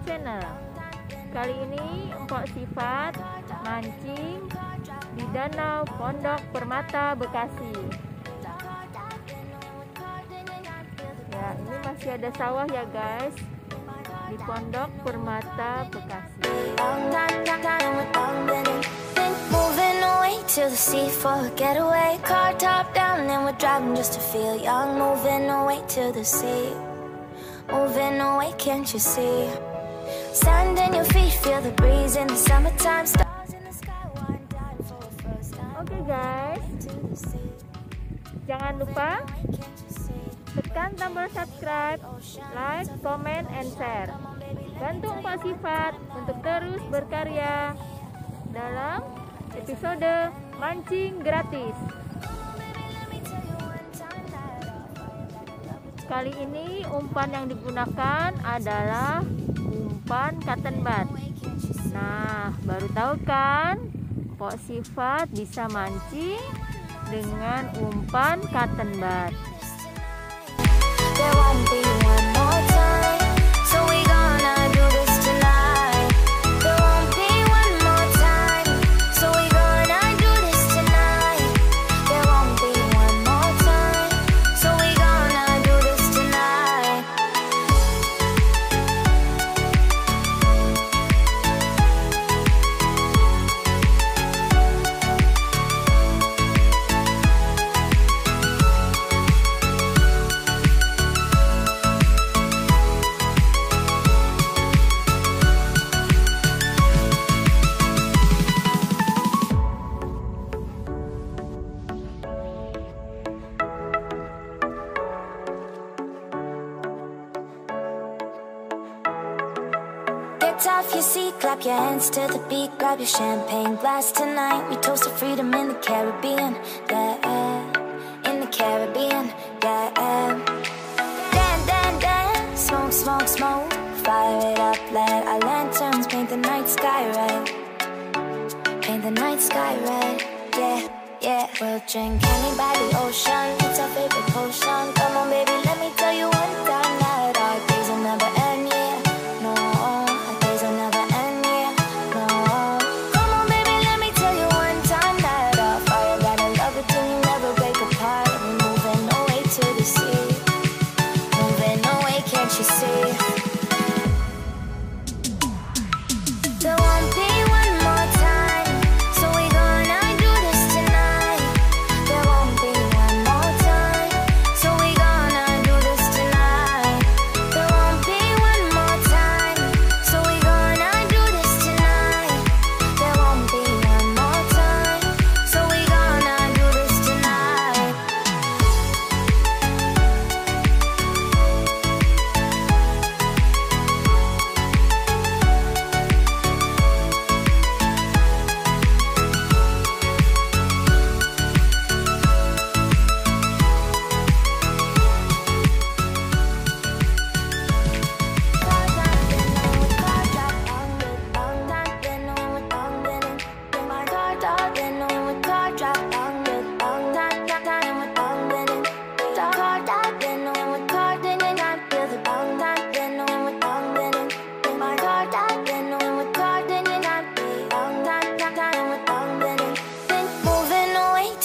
channel. Kali ini Empok Sifat mancing di Danau Pondok Permata, Bekasi. Ya, ini masih ada sawah ya guys, di Pondok Permata, Bekasi. Moving away to the sea for a getaway. Car top down and we're driving just to feel young. Moving away to the sea. Moving away, can't you see? Sand in your feet, feel the breeze in the summertime. Stars in the sky, one dime for the first time. Oke guys, jangan lupa tekan tombol subscribe, like, comment, and share. Bantu Empok Sifat untuk terus berkarya dalam episode mancing gratis. Kali ini umpan yang digunakan adalah umpan cotton bud. Nah, baru tahu kan, Empok Sifat bisa mancing dengan umpan cotton bud. Off your seat, clap your hands to the beat, grab your champagne glass tonight. We toast to freedom in the Caribbean, yeah, in the Caribbean, yeah. Dan, dan, dan, smoke, smoke, smoke, fire it up, let our lanterns paint the night sky red, paint the night sky red, yeah, yeah. We'll drink honey by the ocean, it's our favorite potion. Come on baby, let me tell you one time that our days will never end, yeah.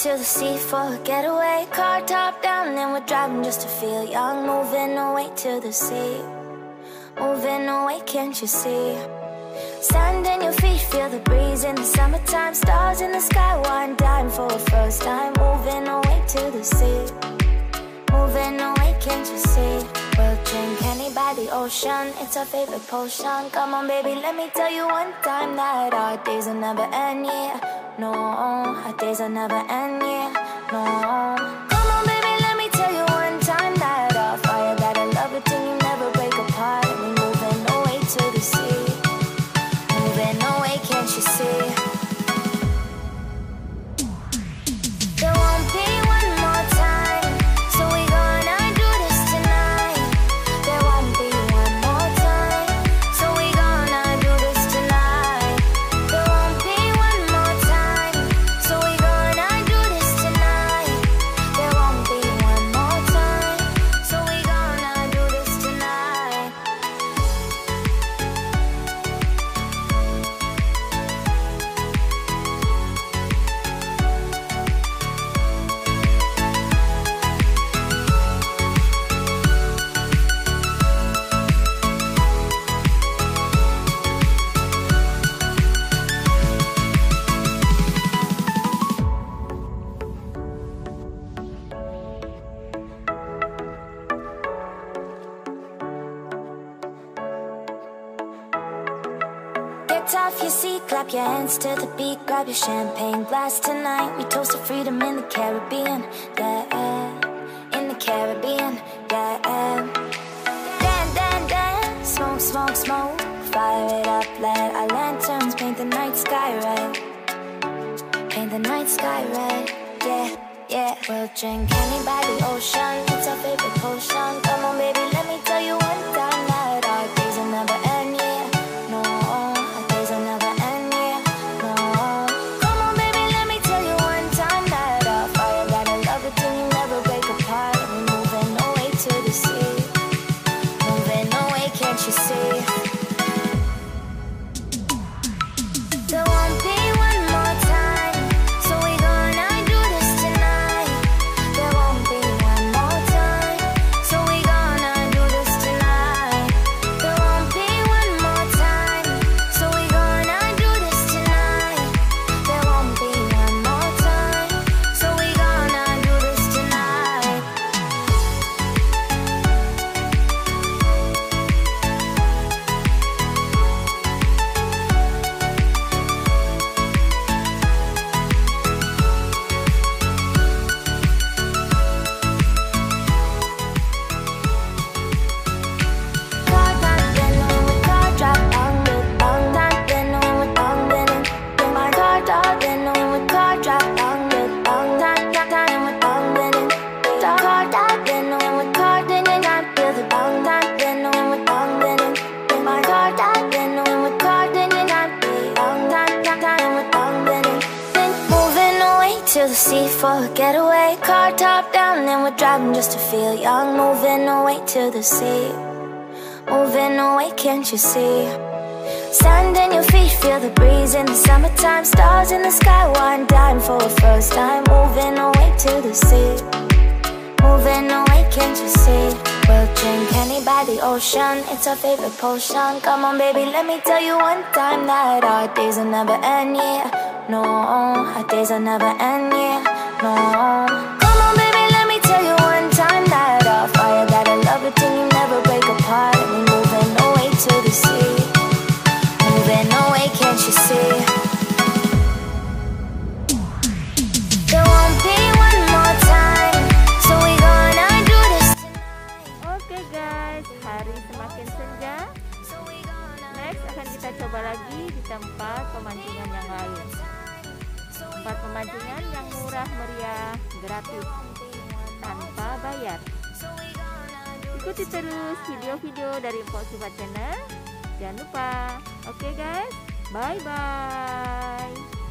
To the sea for a getaway, car top down and we're driving just to feel young. Moving away to the sea, moving away, can't you see? Sand in your feet, feel the breeze in the summertime. Stars in the sky, one dime for the first time. Moving away to the sea, moving away, can't you see? We'll drink honey by the ocean, it's our favorite potion. Come on baby, let me tell you one time that our days will never end, yeah. No, our days will never end, yeah. No. Come on baby, let me tell you one time that our fire got a love it till you never break apart. And we moving away to the sea, moving away, can't you see? There won't be one more time, so we gonna do this tonight. There won't be one more time, so we gonna do this tonight. There won't be one more time, so we gonna do this tonight. clap your hands to the beat, grab your champagne glass tonight. We toast to freedom in the Caribbean, yeah, in the Caribbean, yeah. Dan, dan, dan, smoke, smoke, smoke, fire it up, let our lanterns paint the night sky red. Paint the night sky red, yeah, yeah. We'll drink honey by the ocean, it's our favorite potion. Come on baby, let me tell you one time that our days will never end, yeah. No, our days will never end, yeah. No. Come on baby, let me tell you one time that our fire got a love it till you never break apart. We're moving away to the sea, moving away, can't you see? There won't be one more time, so we gonna do this tonight. There won't be one more time, so we gonna do this tonight. There won't be one more time, so we gonna do this tonight. There won't be one more time, so we gonna do this tonight. To the sea for a getaway, car top down and we're driving just to feel young. Moving away to the sea, moving away, can't you see? Sand in your feet, feel the breeze in the summertime. Stars in the sky, one dime for a first time. Moving away to the sea, moving away, can't you see? We'll drink honey by the ocean, it's our favorite potion. Come on baby, let me tell you one time that our days will never end, yeah. No, our days will never end, yeah. No. Come on baby, let me tell you one time that our fire got a love it till you never break apart. We're moving away to the sea, moving away, can't you see? There won't be one more time, so we gonna do this tonight. Oke guys, hari semakin senja. Next akan kita coba lagi di tempat pemancingan yang lain. Tempat pemancingan yang murah meriah, gratis, tanpa bayar. Ikuti terus video-video dari Mpok Sifat Channel. Jangan lupa. Oke guys, bye bye.